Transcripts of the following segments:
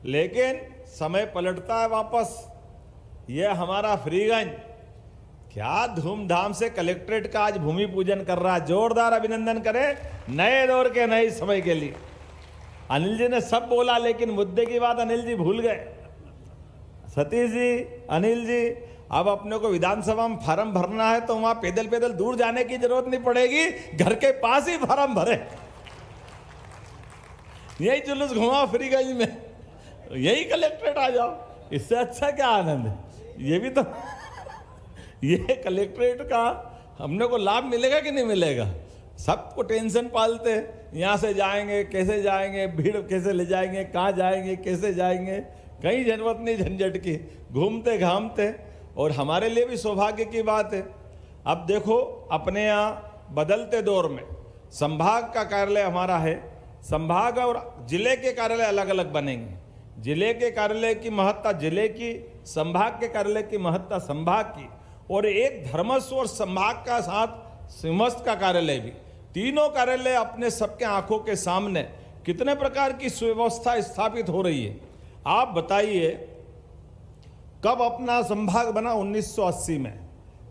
लेकिन समय पलटता है वापस। ये हमारा फ्रीगंज क्या धूमधाम से कलेक्ट्रेट का आज भूमि पूजन कर रहा है। जोरदार अभिनंदन करें नए दौर के नए समय के लिए। अनिल जी ने सब बोला, लेकिन मुद्दे की बात अनिल जी भूल गए। सतीश जी, अनिल जी, अब अपने को विधानसभा में फार्म भरना है तो वहां पैदल पैदल दूर जाने की जरूरत नहीं पड़ेगी, घर के पास ही फार्म भरे। यही जुलूस घुमाओ फ्रीगंज में, यही कलेक्ट्रेट आ जाओ। इससे अच्छा क्या आनंद है। ये भी तो ये कलेक्ट्रेट का हमने को लाभ मिलेगा कि नहीं मिलेगा। सबको टेंशन पालते हैं, यहाँ से जाएंगे कैसे जाएंगे, भीड़ कैसे ले जाएंगे, कहाँ जाएंगे कैसे जाएंगे, कहीं जरूरत नहीं झंझट की, घूमते घामते। और हमारे लिए भी सौभाग्य की बात है। अब देखो अपने यहाँ बदलते दौर में संभाग का कार्यालय हमारा है, संभाग और जिले के कार्यालय अलग अलग बनेंगे। जिले के कार्यालय की महत्ता जिले की, संभाग के कार्यालय की महत्ता संभाग की, और एक धर्मस्व और संभाग का साथ सिंहस्थ का कार्यालय भी। तीनों कार्यालय अपने सबके आंखों के सामने कितने प्रकार की सुव्यवस्था स्थापित हो रही है। आप बताइए कब अपना संभाग बना? 1980 में।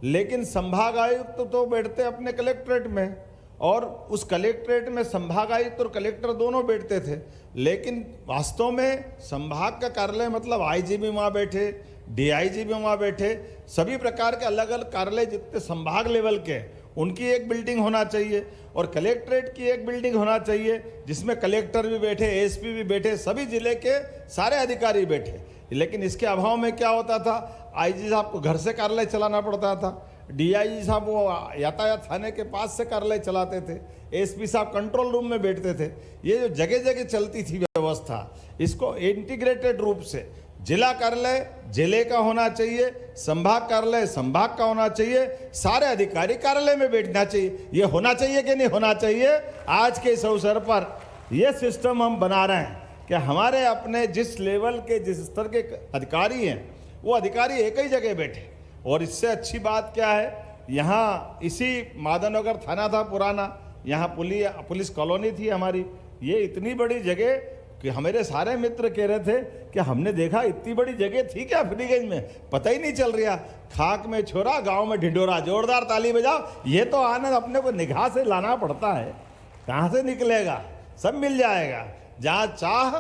लेकिन संभाग आयुक्त तो बैठते अपने कलेक्ट्रेट में, और उस कलेक्ट्रेट में संभाग आयुक्त और कलेक्टर दोनों बैठते थे। लेकिन वास्तव में संभाग का कार्यालय मतलब आईजी भी वहाँ बैठे, डीआईजी भी वहाँ बैठे, सभी प्रकार के अलग अलग कार्यालय जितने संभाग लेवल के उनकी एक बिल्डिंग होना चाहिए, और कलेक्ट्रेट की एक बिल्डिंग होना चाहिए जिसमें कलेक्टर भी बैठे, एसपी भी बैठे, सभी जिले के सारे अधिकारी बैठे। लेकिन इसके अभाव में क्या होता था, आईजी साहब को घर से कार्यालय चलाना पड़ता था, डीआईजी साहब वो यातायात थाने के पास से कार्यालय चलाते थे, एसपी साहब कंट्रोल रूम में बैठते थे। ये जो जगह जगह चलती थी व्यवस्था, इसको इंटीग्रेटेड रूप से जिला कार्यालय जिले का होना चाहिए, संभाग कार्यालय संभाग का होना चाहिए, सारे अधिकारी कार्यालय में बैठना चाहिए। ये होना चाहिए कि नहीं होना चाहिए? आज के इस अवसर पर यह सिस्टम हम बना रहे हैं कि हमारे अपने जिस लेवल के जिस स्तर के अधिकारी हैं वो अधिकारी एक ही जगह बैठे। और इससे अच्छी बात क्या है, यहाँ इसी माधवनगर थाना था पुराना, यहाँ पुलिस कॉलोनी थी हमारी। ये इतनी बड़ी जगह कि हमारे सारे मित्र कह रहे थे कि हमने देखा इतनी बड़ी जगह थी क्या फ्रीगंज में, पता ही नहीं चल रहा। खाक में छोरा गांव में ढिंढोरा, जोरदार ताली बजाओ। ये तो आनंद अपने को निगाह से लाना पड़ता है, कहाँ से निकलेगा? सब मिल जाएगा, जहाँ चाह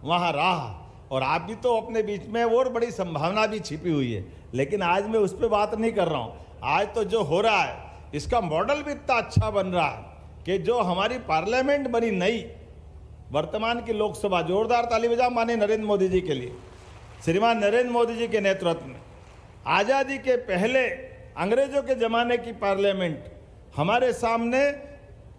वहाँ राह। और आप भी तो अपने बीच में और बड़ी संभावना भी छिपी हुई है, लेकिन आज मैं उस पर बात नहीं कर रहा हूँ। आज तो जो हो रहा है इसका मॉडल भी इतना अच्छा बन रहा है कि जो हमारी पार्लियामेंट बनी नई, वर्तमान की लोकसभा, जोरदार ताली बजाओ माननीय नरेंद्र मोदी जी के लिए। श्रीमान नरेंद्र मोदी जी के नेतृत्व में आज़ादी के पहले अंग्रेजों के ज़माने की पार्लियामेंट हमारे सामने,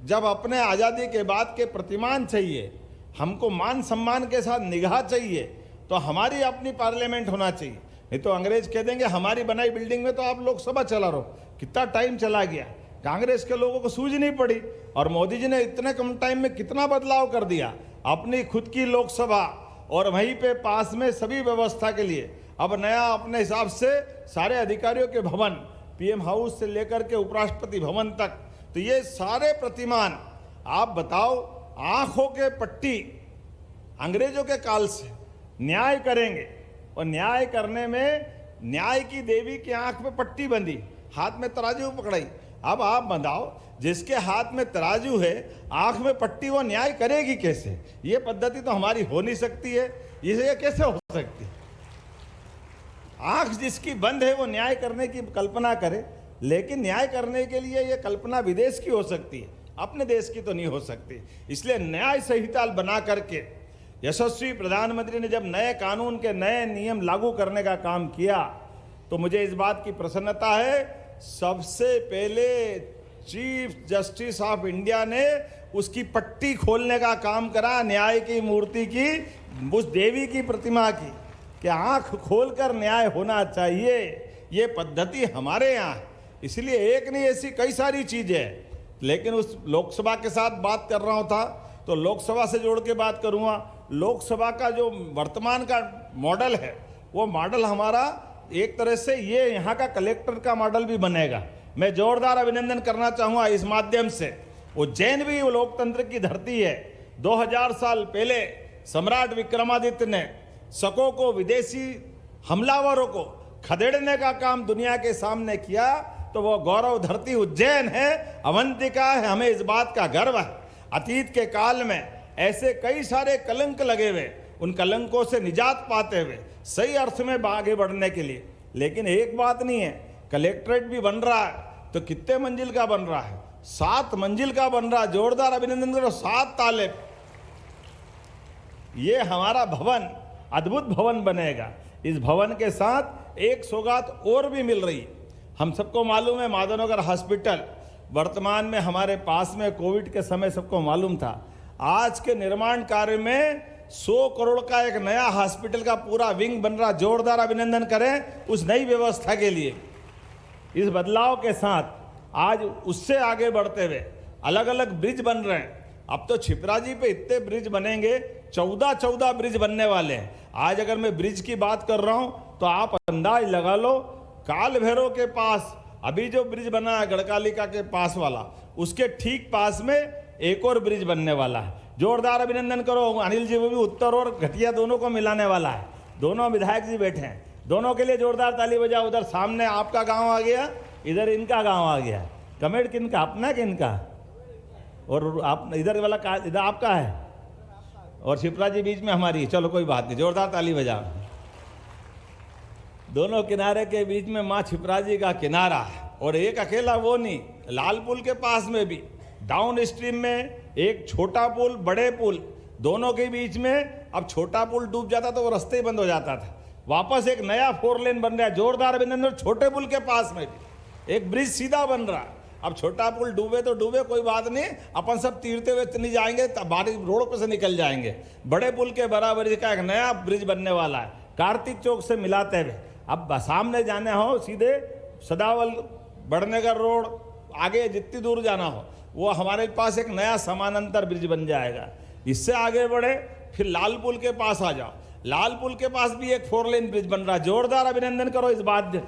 जब अपने आज़ादी के बाद के प्रतिमान चाहिए, हमको मान सम्मान के साथ निगाह चाहिए, तो हमारी अपनी पार्लियामेंट होना चाहिए। नहीं तो अंग्रेज कह देंगे हमारी बनाई बिल्डिंग में तो आप लोकसभा चला रहो। कितना टाइम चला गया, कांग्रेस के लोगों को सूझ नहीं पड़ी, और मोदी जी ने इतने कम टाइम में कितना बदलाव कर दिया। अपनी खुद की लोकसभा और वहीं पे पास में सभी व्यवस्था के लिए अब नया अपने हिसाब से सारे अधिकारियों के भवन, पीएम हाउस से लेकर के उपराष्ट्रपति भवन तक, तो ये सारे प्रतिमान आप बताओ, आंखों के पट्टी अंग्रेजों के काल से न्याय करेंगे। और न्याय करने में न्याय की देवी की आंख में पट्टी बंधी, हाथ में तराजू पकड़ाई। अब आप बताओ, जिसके हाथ में तराजू है, आंख में पट्टी, वो न्याय करेगी कैसे? ये पद्धति तो हमारी हो नहीं सकती है। ये कैसे हो सकती है? आंख जिसकी बंद है वो न्याय करने की कल्पना करे, लेकिन न्याय करने के लिए ये कल्पना विदेश की हो सकती है, अपने देश की तो नहीं हो सकती। इसलिए न्याय संहिता बना करके यशस्वी प्रधानमंत्री ने जब नए कानून के नए नियम लागू करने का काम किया, तो मुझे इस बात की प्रसन्नता है, सबसे पहले चीफ जस्टिस ऑफ इंडिया ने उसकी पट्टी खोलने का काम करा, न्याय की मूर्ति की, उस देवी की प्रतिमा की, कि आंख खोलकर न्याय होना चाहिए। ये पद्धति हमारे यहाँ है। इसलिए एक नहीं, ऐसी कई सारी चीजें हैं। लेकिन उस लोकसभा के साथ बात कर रहा था तो लोकसभा से जोड़ के बात करूँगा। लोकसभा का जो वर्तमान का मॉडल है, वो मॉडल हमारा एक तरह से ये यहाँ का कलेक्टर का मॉडल भी बनेगा। मैं जोरदार अभिनंदन करना चाहूँगा इस माध्यम से। उज्जैन भी लोकतंत्र की धरती है। 2000 साल पहले सम्राट विक्रमादित्य ने शकों को, विदेशी हमलावरों को खदेड़ने का काम दुनिया के सामने किया, तो वो गौरव धरती उज्जैन है, अवंतिका है। हमें इस बात का गर्व है। अतीत के काल में ऐसे कई सारे कलंक लगे हुए, उन कलंकों से निजात पाते हुए सही अर्थ में आगे बढ़ने के लिए। लेकिन एक बात नहीं है, कलेक्ट्रेट भी बन रहा है तो कितने मंजिल का बन रहा है? 7 मंजिल का बन रहा है। जोरदार अभिनंदन करो, 7 ताले। ये हमारा भवन अद्भुत भवन बनेगा। इस भवन के साथ एक सौगात और भी मिल रही। हम सबको मालूम है माधवनगर हॉस्पिटल वर्तमान में हमारे पास में, कोविड के समय सबको मालूम था। आज के निर्माण कार्य में 100 करोड़ का एक नया हॉस्पिटल का पूरा विंग बन रहा। जोरदार अभिनंदन करें उस नई व्यवस्था के लिए। इस बदलाव के साथ आज उससे आगे बढ़ते हुए अलग अलग ब्रिज बन रहे हैं। अब तो छिपराजी पे इतने ब्रिज बनेंगे, 14 ब्रिज बनने वाले हैं। आज अगर मैं ब्रिज की बात कर रहा हूं तो आप अंदाज लगा लो, काल भैरव के पास अभी जो ब्रिज बना है गढ़कालिका के पास वाला, उसके ठीक पास में एक और ब्रिज बनने वाला है। जोरदार अभिनंदन करो अनिल जी, वो भी उत्तर और घटिया दोनों को मिलाने वाला है। दोनों विधायक जी बैठे हैं, दोनों के लिए जोरदार ताली बजाओ। उधर सामने आपका गांव आ गया, इधर इनका गांव आ गया। कमेंट किनका, अपना किनका? और आप इधर वाला का, इधर आपका है और शिप्रा जी बीच में हमारी। चलो कोई बात नहीं, जोरदार ताली बजाओ। दोनों किनारे के बीच में माँ छिपरा जी का किनारा है। और एक अकेला वो नहीं, लाल पुल के पास में भी डाउन स्ट्रीम में एक छोटा पुल, बड़े पुल, दोनों के बीच में। अब छोटा पुल डूब जाता तो वो रास्ते ही बंद हो जाता था। वापस एक नया 4 लेन बन रहा है। जोरदार अभिनंदन। छोटे पुल के पास में भी एक ब्रिज सीधा बन रहा है। अब छोटा पुल डूबे तो डूबे, कोई बात नहीं, अपन सब तीरते हुए नहीं जाएंगे, बारिश रोड पर से निकल जाएंगे। बड़े पुल के बराबरी का एक नया ब्रिज बनने वाला है, कार्तिक चौक से मिलाते हुए। अब सामने जाने हो सीधे सदावल बड़नगर रोड, आगे जितनी दूर जाना हो वो हमारे पास एक नया समानांतर ब्रिज बन जाएगा। इससे आगे बढ़े फिर लाल पुल के पास आ जाओ, लाल पुल के पास भी एक 4 लेन ब्रिज बन रहा है। जोरदार अभिनंदन करो इस बात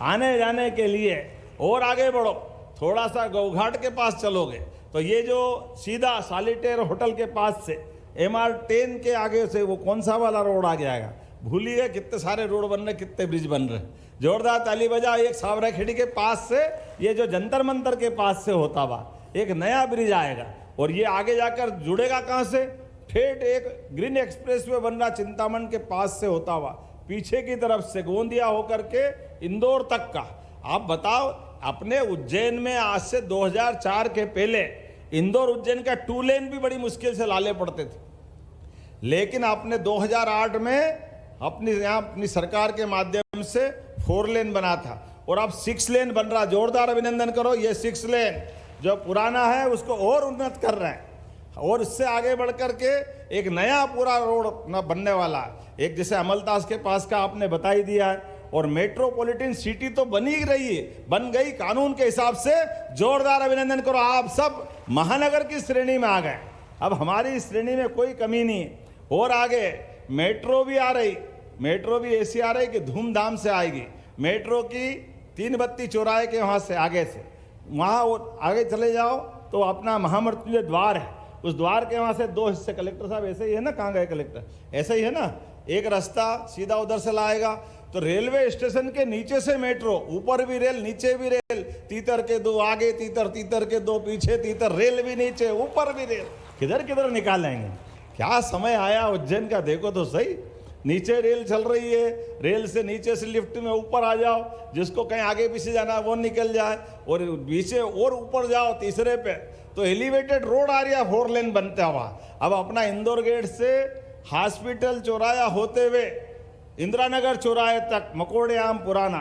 आने जाने के लिए। और आगे बढ़ो, थोड़ा सा गौघाट के पास चलोगे तो ये जो सीधा सॉलिटेयर होटल के पास से MR10 के आगे से वो कौन सा वाला रोड आ जाएगा, भूल ही गए। कितने सारे रोड बन रहे, कितने ब्रिज बन रहे। जोरदार ताली बजा। एक सावरा खेड़ी के पास से, ये जो जंतर मंतर के पास से होता हुआ एक नया ब्रिज आएगा। और ये आगे जाकर जुड़ेगा कहाँ से? ठेठ एक ग्रीन एक्सप्रेस वे बन रहा चिंतामण के पास से होता हुआ पीछे की तरफ से गोंदिया होकर के इंदौर तक का। आप बताओ, अपने उज्जैन में आज से 2004 के पहले इंदौर उज्जैन का 2 लेन भी बड़ी मुश्किल से लाले पड़ते थे। लेकिन आपने 2008 में अपनी सरकार के माध्यम से 4 लेन बना था और अब 6 लेन बन रहा। जोरदार अभिनंदन करो। ये 6 लेन जो पुराना है उसको और उन्नत कर रहे हैं और इससे आगे बढ़ कर के एक नया पूरा रोड बनने वाला है। एक जैसे अमलतास के पास का आपने बता ही दिया है। और मेट्रोपॉलिटन सिटी तो बन ही रही है, बन गई कानून के हिसाब से। जोरदार अभिनंदन करो। आप सब महानगर की श्रेणी में आ गए। अब हमारी श्रेणी में कोई कमी नहीं है। और आगे मेट्रो भी आ रही, मेट्रो भी ऐसी आ रही कि धूमधाम से आएगी। मेट्रो की 3 बत्ती चौराहे के वहाँ से आगे से वहाँ आगे चले जाओ तो अपना महामृत्युंजय द्वार है। उस द्वार के वहाँ से 2 हिस्से। कलेक्टर साहब ऐसे ही है ना? कहाँ गए कलेक्टर? ऐसे ही है ना? एक रास्ता सीधा उधर से लाएगा तो रेलवे स्टेशन के नीचे से मेट्रो, ऊपर भी रेल नीचे भी रेल, तीतर के 2 आगे तीतर, तीतर के 2 पीछे तीतर, रेल भी नीचे ऊपर भी रेल। किधर किधर निकालेंगे? क्या समय आया उज्जैन का, देखो तो सही। नीचे रेल चल रही है, रेल से नीचे से लिफ्ट में ऊपर आ जाओ, जिसको कहीं आगे पीछे जाना है वो निकल जाए। और पीछे और ऊपर जाओ तीसरे पे तो एलिवेटेड रोड आ रही है 4 लेन बनता हुआ। अब अपना इंदौर गेट से हॉस्पिटल चौराया होते हुए इंदिरा नगर चौराहे तक मकोड़े आम पुराना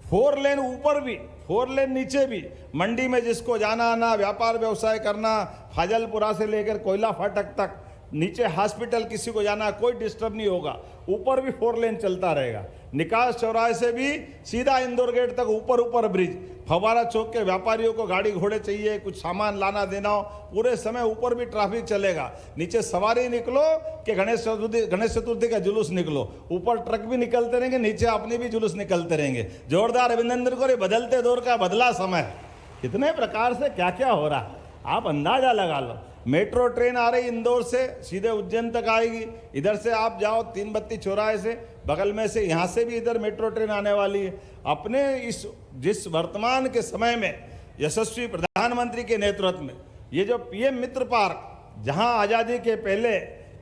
4 लेन ऊपर भी, 4 लेन नीचे भी। मंडी में जिसको जाना आना, व्यापार व्यवसाय करना, फाजलपुरा से लेकर कोयला फाटक तक, नीचे हॉस्पिटल किसी को जाना, कोई डिस्टर्ब नहीं होगा। ऊपर भी 4 लेन चलता रहेगा। निकास चौराहे से भी सीधा इंदौर गेट तक ऊपर ब्रिज। फवारा चौक के व्यापारियों को गाड़ी घोड़े चाहिए, कुछ सामान लाना देना हो, पूरे समय ऊपर भी ट्रैफिक चलेगा। नीचे सवारी निकलो कि गणेश चतुर्थी का जुलूस निकलो, ऊपर ट्रक भी निकलते रहेंगे, नीचे अपने भी जुलूस निकलते रहेंगे। जोरदार अभिनंदन करो। बदलते दौर का बदला समय, कितने प्रकार से क्या क्या हो रहा है आप अंदाजा लगा लो। मेट्रो ट्रेन आ रही इंदौर से सीधे उज्जैन तक आएगी, इधर से आप जाओ 3 बत्ती चौराहे से बगल में से, यहाँ से भी इधर मेट्रो ट्रेन आने वाली है। अपने इस जिस वर्तमान के समय में यशस्वी प्रधानमंत्री के नेतृत्व में ये जो पीएम मित्र पार्क, जहाँ आज़ादी के पहले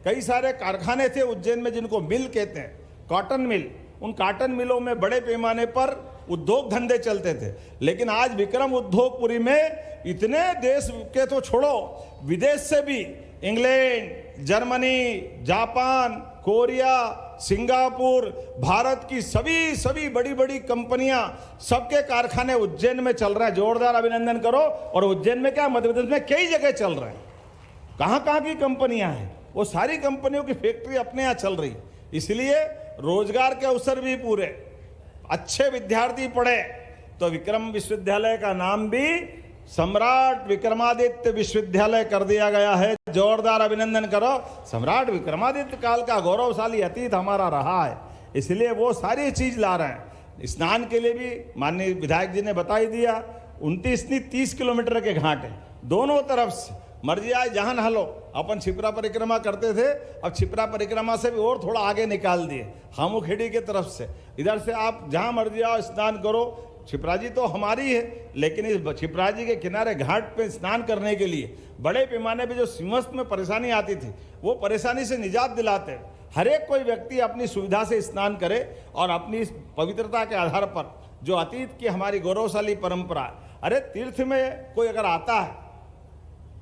कई सारे कारखाने थे उज्जैन में जिनको मिल कहते हैं, कॉटन मिल, उन कॉटन मिलों में बड़े पैमाने पर उद्योग धंधे चलते थे। लेकिन आज विक्रम उद्योगपुरी में इतने देश के तो छोड़ो, विदेश से भी England, Germany, Japan, Korea, Singapore, Bharat की सभी बड़ी बड़ी कंपनियां, सबके कारखाने उज्जैन में चल रहे हैं। जोरदार अभिनंदन करो। और उज्जैन में क्या, मध्य प्रदेश में कई जगह चल रहे हैं। कहाँ की कंपनियां हैं, वो सारी कंपनियों की फैक्ट्री अपने यहाँ चल रही। इसलिए रोजगार के अवसर भी पूरे, अच्छे विद्यार्थी पढ़े तो विक्रम विश्वविद्यालय का नाम भी सम्राट विक्रमादित्य विश्वविद्यालय कर दिया गया है। जोरदार अभिनंदन करो। सम्राट विक्रमादित्य काल का गौरवशाली अतीत हमारा रहा है, इसलिए वो सारी चीज ला रहे हैं। स्नान के लिए भी माननीय विधायक जी ने बता ही दिया, 29 नहीं 30 किलोमीटर के घाट है दोनों तरफ से, मर्जी आए जहां नहा लो। अपन छिपरा परिक्रमा करते थे, अब छिपरा परिक्रमा से भी और थोड़ा आगे निकाल दिए, हामुखेड़ी के तरफ से। इधर से आप जहां मर्जी आओ स्नान करो। छिपरा जी तो हमारी है, लेकिन इस छिपरा जी के किनारे घाट पे स्नान करने के लिए बड़े पैमाने पे जो सिंहस्थ में परेशानी आती थी, वो परेशानी से निजात दिलाते हैं। हर एक कोई व्यक्ति अपनी सुविधा से स्नान करे और अपनी इस पवित्रता के आधार पर जो अतीत की हमारी गौरवशाली परंपरा है। अरे तीर्थ में कोई अगर आता है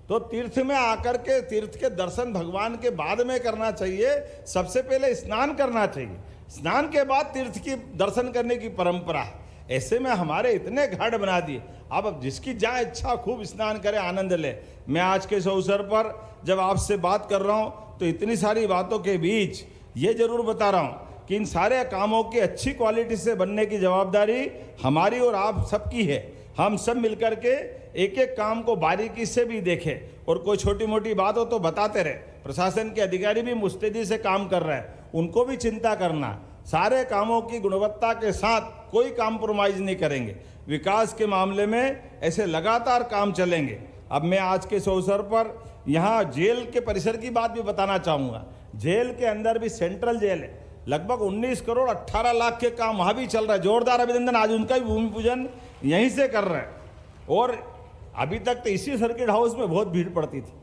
तो तीर्थ में आकर के तीर्थ के दर्शन भगवान के बाद में करना चाहिए, सबसे पहले स्नान करना चाहिए, स्नान के बाद तीर्थ की दर्शन करने की परंपरा है। ऐसे में हमारे इतने घाट बना दिए, अब जिसकी जहाँ इच्छा खूब स्नान करे, आनंद ले। मैं आज के इस अवसर पर जब आपसे बात कर रहा हूँ तो इतनी सारी बातों के बीच ये जरूर बता रहा हूँ कि इन सारे कामों की अच्छी क्वालिटी से बनने की जवाबदारी हमारी और आप सबकी है। हम सब मिलकर के एक एक काम को बारीकी से भी देखें और कोई छोटी मोटी बात हो तो बताते रहे। प्रशासन के अधिकारी भी मुस्तैदी से काम कर रहे हैं, उनको भी चिंता करना। सारे कामों की गुणवत्ता के साथ कोई कॉम्प्रोमाइज नहीं करेंगे। विकास के मामले में ऐसे लगातार काम चलेंगे। अब मैं आज के इस अवसर पर यहाँ जेल के परिसर की बात भी बताना चाहूँगा। जेल के अंदर भी सेंट्रल जेल है, लगभग 19 करोड़ 18 लाख के काम वहाँ भी चल रहा है। जोरदार अभिनंदन, आज उनका भी भूमि पूजन यहीं से कर रहे हैं। और अभी तक तो इसी सर्किट हाउस में बहुत भीड़ पड़ती थी।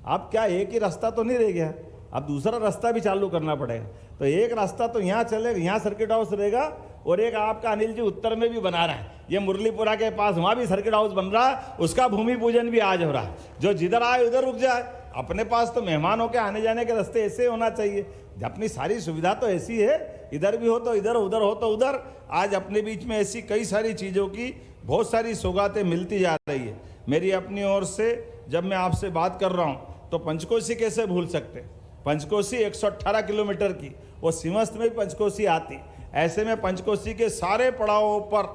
अब क्या एक ही रास्ता तो नहीं रह गया, अब दूसरा रास्ता भी चालू करना पड़ेगा। तो एक रास्ता तो यहाँ चलेगा, यहाँ सर्किट हाउस रहेगा, और एक आपका अनिल जी उत्तर में भी बना रहा है, ये मुरलीपुरा के पास वहाँ भी सर्किट हाउस बन रहा है, उसका भूमि पूजन भी आज हो रहा है। जो जिधर आए उधर रुक जाए। अपने पास तो मेहमानों के आने जाने के रास्ते ऐसे होना चाहिए। अपनी सारी सुविधा तो ऐसी है, इधर भी हो तो इधर, उधर हो तो उधर। आज अपने बीच में ऐसी कई सारी चीज़ों की बहुत सारी सौगातें मिलती जा रही है। मेरी अपनी ओर से जब मैं आपसे बात कर रहा हूँ तो पंचकोशी कैसे भूल सकते। पंचकोशी 118 किलोमीटर की, वो सिंहस्थ में भी पंचकोशी आती। ऐसे में पंचकोशी के सारे पड़ावों पर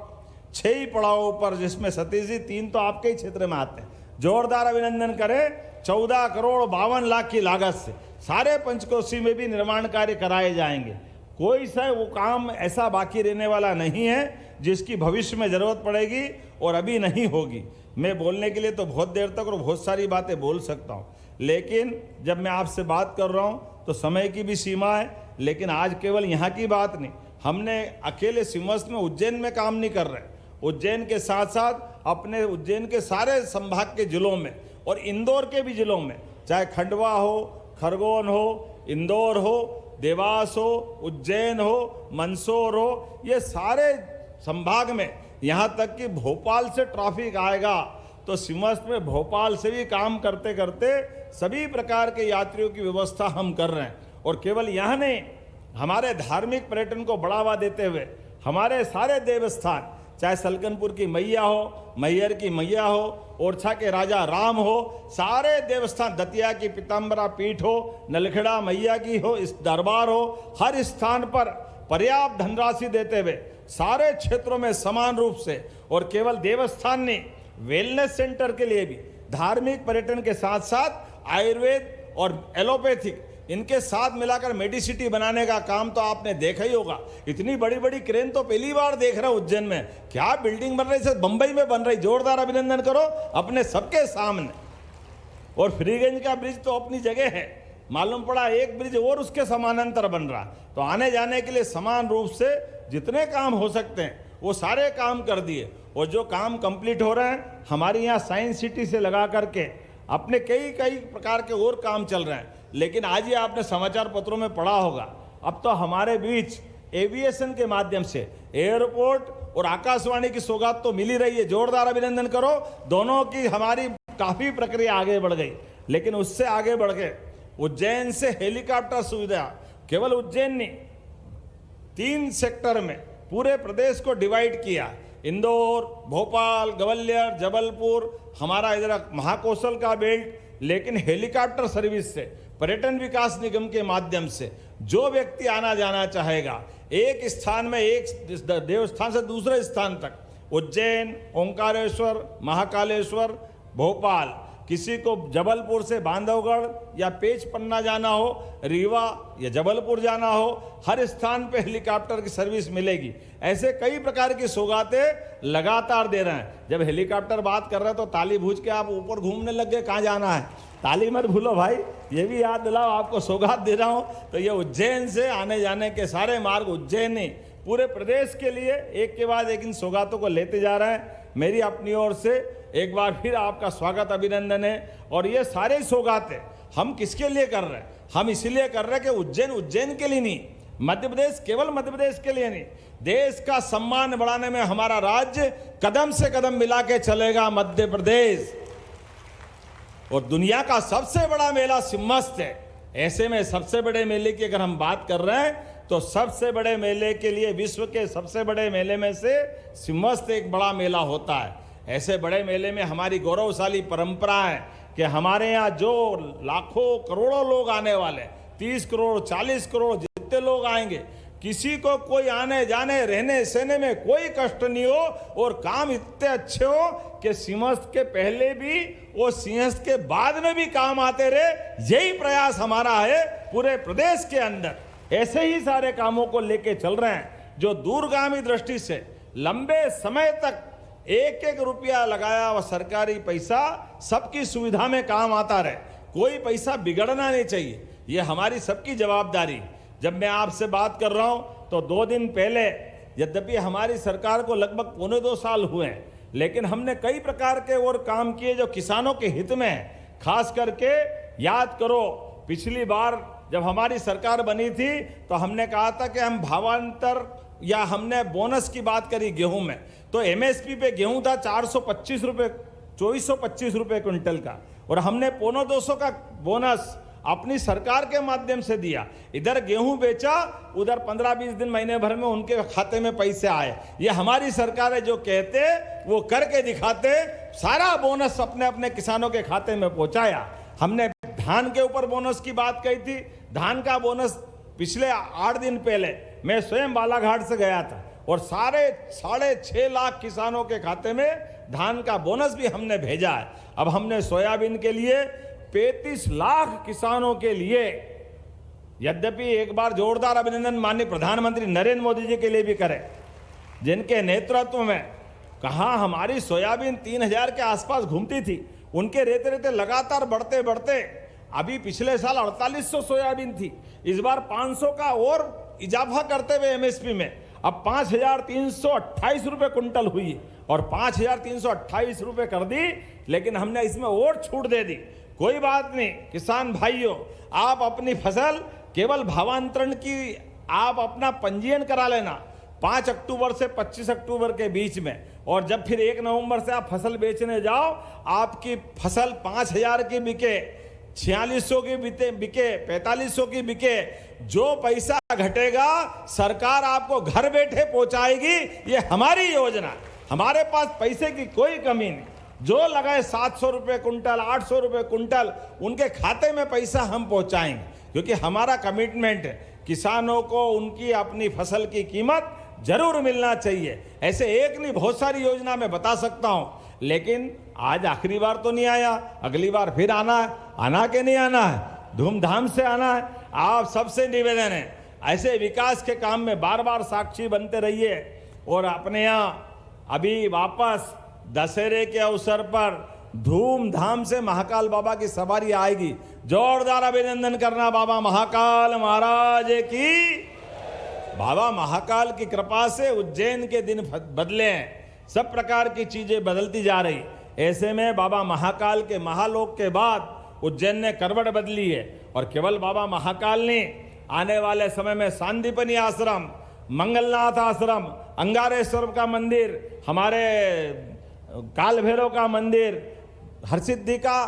6 ही पड़ावों पर, जिसमें सतीश जी 3 तो आपके ही क्षेत्र में आते हैं। जोरदार अभिनंदन करें। 14 करोड़ 52 लाख की लागत से सारे पंचकोशी में भी निर्माण कार्य कराए जाएंगे। कोई सा वो काम ऐसा बाकी रहने वाला नहीं है जिसकी भविष्य में जरूरत पड़ेगी और अभी नहीं होगी। मैं बोलने के लिए तो बहुत देर तक और बहुत सारी बातें बोल सकता हूँ, लेकिन जब मैं आपसे बात कर रहा हूँ तो समय की भी सीमा है। लेकिन आज केवल यहाँ की बात नहीं, हमने अकेले सिंहस्थ में उज्जैन में काम नहीं कर रहे। उज्जैन के साथ साथ अपने उज्जैन के सारे संभाग के जिलों में और इंदौर के भी जिलों में, चाहे खंडवा हो, खरगोन हो, इंदौर हो, देवास हो, उज्जैन हो, मंदसौर हो, ये सारे संभाग में, यहाँ तक कि भोपाल से ट्रैफिक आएगा तो सिंहस्थ में भोपाल से भी काम करते करते सभी प्रकार के यात्रियों की व्यवस्था हम कर रहे हैं। और केवल यहाँ नहीं, हमारे धार्मिक पर्यटन को बढ़ावा देते हुए हमारे सारे देवस्थान, चाहे सलकनपुर की मैया हो, मैहर की मैया हो, ओरछा के राजा राम हो, सारे देवस्थान, दतिया की पीताम्बरा पीठ हो, नलखेड़ा मैया की हो, इस दरबार हो, हर स्थान पर पर्याप्त धनराशि देते हुए सारे क्षेत्रों में समान रूप से, और केवल देवस्थान नहीं, वेलनेस सेंटर के लिए भी धार्मिक पर्यटन के साथ साथ आयुर्वेद और एलोपैथिक, इनके साथ मिलाकर मेडिसिटी बनाने का काम तो आपने देखा ही होगा। इतनी बड़ी बड़ी क्रेन तो पहली बार देख रहा हूं उज्जैन में। क्या बिल्डिंग बन रही है, बंबई में बन रही। जोरदार अभिनंदन करो अपने सबके सामने। और फ्रीगंज का ब्रिज तो अपनी जगह है, मालूम पड़ा एक ब्रिज और उसके समानांतर बन रहा। तो आने जाने के लिए समान रूप से जितने काम हो सकते हैं वो सारे काम कर दिए। और जो काम कंप्लीट हो रहे हैं हमारे यहाँ साइंस सिटी से लगा करके अपने कई कई प्रकार के और काम चल रहे हैं। लेकिन आज ही आपने समाचार पत्रों में पढ़ा होगा, अब तो हमारे बीच एविएशन के माध्यम से एयरपोर्ट और आकाशवाणी की सौगात तो मिल ही रही है। जोरदार अभिनंदन करो, दोनों की हमारी काफी प्रक्रिया आगे बढ़ गई। लेकिन उससे आगे बढ़ के उज्जैन से हेलीकॉप्टर सुविधा, केवल उज्जैन नहीं 3 सेक्टर में पूरे प्रदेश को डिवाइड किया। इंदौर, भोपाल, ग्वालियर, जबलपुर, हमारा इधर महाकौशल का बेल्ट। लेकिन हेलीकॉप्टर सर्विस से पर्यटन विकास निगम के माध्यम से जो व्यक्ति आना जाना चाहेगा एक स्थान में, एक देवस्थान से दूसरे स्थान तक, उज्जैन, ओंकारेश्वर, महाकालेश्वर, भोपाल, किसी को जबलपुर से बांधवगढ़ या पेच पन्ना जाना हो, रीवा या जबलपुर जाना हो, हर स्थान पे हेलीकॉप्टर की सर्विस मिलेगी। ऐसे कई प्रकार की सौगातें लगातार दे रहे हैं। जब हेलीकॉप्टर बात कर रहे हैं तो ताली भूज के आप ऊपर घूमने लग गए, कहाँ जाना है? ताली मत भूलो भाई, ये भी याद दिलाओ, आपको सौगात दे रहा हूँ। तो ये उज्जैन से आने जाने के सारे मार्ग, उज्जैन नहीं पूरे प्रदेश के लिए एक के बाद एक इन सौगातों को लेते जा रहे हैं। मेरी अपनी ओर से एक बार फिर आपका स्वागत, अभिनंदन है। और ये सारे सौगातें हम किसके लिए कर रहे हैं? हम इसलिए कर रहे हैं कि उज्जैन के लिए नहीं, मध्य प्रदेश केवल मध्य प्रदेश के लिए नहीं, देश का सम्मान बढ़ाने में हमारा राज्य कदम से कदम मिला के चलेगा मध्य प्रदेश। और दुनिया का सबसे बड़ा मेला सिम्मस्त है। ऐसे में सबसे बड़े मेले की अगर हम बात कर रहे हैं तो सबसे बड़े मेले के लिए, विश्व के सबसे बड़े मेले में से सिम्मस्त एक बड़ा मेला होता है। ऐसे बड़े मेले में हमारी गौरवशाली परंपरा है कि हमारे यहाँ जो लाखों करोड़ों लोग आने वाले, 30 करोड़ 40 करोड़ जितने लोग आएंगे, किसी को कोई आने जाने रहने सहने में कोई कष्ट नहीं हो और काम इतने अच्छे हो कि सिंहस्थ के पहले भी और सिंहस्थ के बाद में भी काम आते रहे। यही प्रयास हमारा है पूरे प्रदेश के अंदर। ऐसे ही सारे कामों को लेके चल रहे हैं जो दूरगामी दृष्टि से लंबे समय तक एक एक रुपया लगाया हुआ सरकारी पैसा सबकी सुविधा में काम आता रहे, कोई पैसा बिगड़ना नहीं चाहिए। ये हमारी सबकी जवाबदारी। जब मैं आपसे बात कर रहा हूं तो 2 दिन पहले, यद्यपि हमारी सरकार को लगभग 1.25 साल हुए हैं, लेकिन हमने कई प्रकार के और काम किए जो किसानों के हित में है। खास करके याद करो, पिछली बार जब हमारी सरकार बनी थी तो हमने कहा था कि हम भावांतर या हमने बोनस की बात करी गेहूं में, तो एमएसपी पे गेहूं था 425 रुपये, 2425 रुपये क्विंटल का, और हमने 250 का बोनस अपनी सरकार के माध्यम से दिया। इधर गेहूं बेचा, उधर 15-20 दिन महीने भर में उनके खाते में पैसे आए। ये हमारी सरकार है, जो कहते वो करके दिखाते। सारा बोनस अपने अपने किसानों के खाते में पहुंचाया। हमने धान के ऊपर बोनस की बात कही थी। धान का बोनस पिछले 8 दिन पहले मैं स्वयं बालाघाट से गया था और सारे 6.5 लाख किसानों के खाते में धान का बोनस भी हमने भेजा है। अब हमने सोयाबीन के लिए 35 लाख किसानों के लिए, यद्यपि एक बार जोरदार अभिनंदन माननीय प्रधानमंत्री नरेंद्र मोदी जी के लिए भी करें, जिनके नेतृत्व में कहाँ हमारी सोयाबीन 3000 के आसपास घूमती थी, उनके रहते रहते लगातार बढ़ते बढ़ते अभी पिछले साल 4800 सोयाबीन थी, इस बार 500 का और इजाफा करते हुए एमएसपी में अब 5328 रुपये कुंटल हुई और 5328 रुपये कर दी। लेकिन हमने इसमें और छूट दे दी। कोई बात नहीं किसान भाइयों, आप अपनी फसल केवल भावांतरण की आप अपना पंजीयन करा लेना 5 अक्टूबर से 25 अक्टूबर के बीच में, और जब फिर 1 नवंबर से आप फसल बेचने जाओ, आपकी फसल 5000 की बिके, 4600 की बिके, 4500 की बिके, जो पैसा घटेगा सरकार आपको घर बैठे पहुंचाएगी। ये हमारी योजना, हमारे पास पैसे की कोई कमी नहीं। जो लगाए 700 रुपये कुंटल, 800 रुपये कुंटल, उनके खाते में पैसा हम पहुंचाएंगे, क्योंकि हमारा कमिटमेंट है किसानों को उनकी अपनी फसल की कीमत जरूर मिलना चाहिए। ऐसे एक नहीं बहुत सारी योजना मैं बता सकता हूं, लेकिन आज आखिरी बार तो नहीं आया, अगली बार फिर आना है। आना के नहीं आना है, धूमधाम से आना है। आप सबसे निवेदन है, ऐसे विकास के काम में बार बार साक्षी बनते रहिए। और अपने यहाँ अभी वापस दशहरे के अवसर पर धूमधाम से महाकाल बाबा की सवारी आएगी। जोरदार अभिनंदन करना बाबा महाकाल महाराज की। बाबा महाकाल की कृपा से उज्जैन के दिन बदले हैं, सब प्रकार की चीजें बदलती जा रही। ऐसे में बाबा महाकाल के महालोक के बाद उज्जैन ने करवट बदली है। और केवल बाबा महाकाल ने आने वाले समय में सांदीपनी आश्रम, मंगलनाथ आश्रम, अंगारेश्वर का मंदिर, हमारे काल भैरव का मंदिर, हरसिद्धि का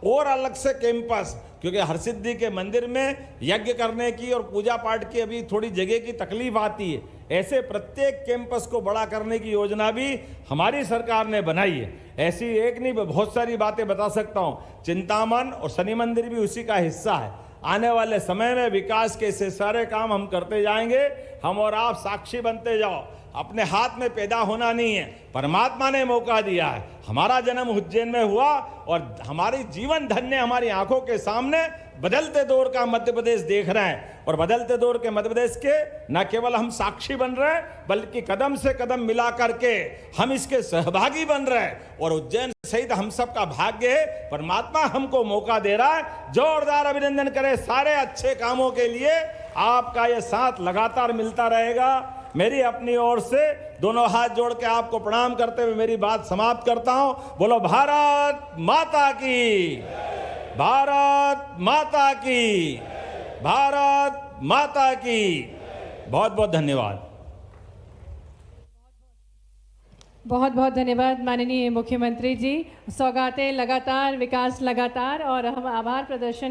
और अलग से कैंपस, क्योंकि हरसिद्धि के मंदिर में यज्ञ करने की और पूजा पाठ की अभी थोड़ी जगह की तकलीफ आती है। ऐसे प्रत्येक कैंपस को बड़ा करने की योजना भी हमारी सरकार ने बनाई है। ऐसी एक नहीं बहुत सारी बातें बता सकता हूँ। चिंतामन और शनि मंदिर भी उसी का हिस्सा है। आने वाले समय में विकास के ऐसे सारे काम हम करते जाएंगे। हम और आप साक्षी बनते जाओ। अपने हाथ में पैदा होना नहीं है, परमात्मा ने मौका दिया है। हमारा जन्म उज्जैन में हुआ और हमारी जीवन धन्य हमारी आंखों के सामने बदलते दौर का मध्य प्रदेश देख रहे हैं। और बदलते दौर के मध्य प्रदेश के न केवल हम साक्षी बन रहे हैं, बल्कि कदम से कदम मिला करके हम इसके सहभागी बन रहे हैं। और उज्जैन सहित हम सब का भाग्य है, परमात्मा हमको मौका दे रहा है। जोरदार अभिनंदन करें सारे अच्छे कामों के लिए। आपका ये साथ लगातार मिलता रहेगा। मेरी अपनी ओर से दोनों हाथ जोड़ के आपको प्रणाम करते हुए मेरी बात समाप्त करता हूं। बोलो भारत माता की, भारत माता की, भारत माता की। बहुत बहुत धन्यवाद। बहुत बहुत धन्यवाद माननीय मुख्यमंत्री जी। सौगातें लगातार, विकास लगातार, और हम आभार प्रदर्शन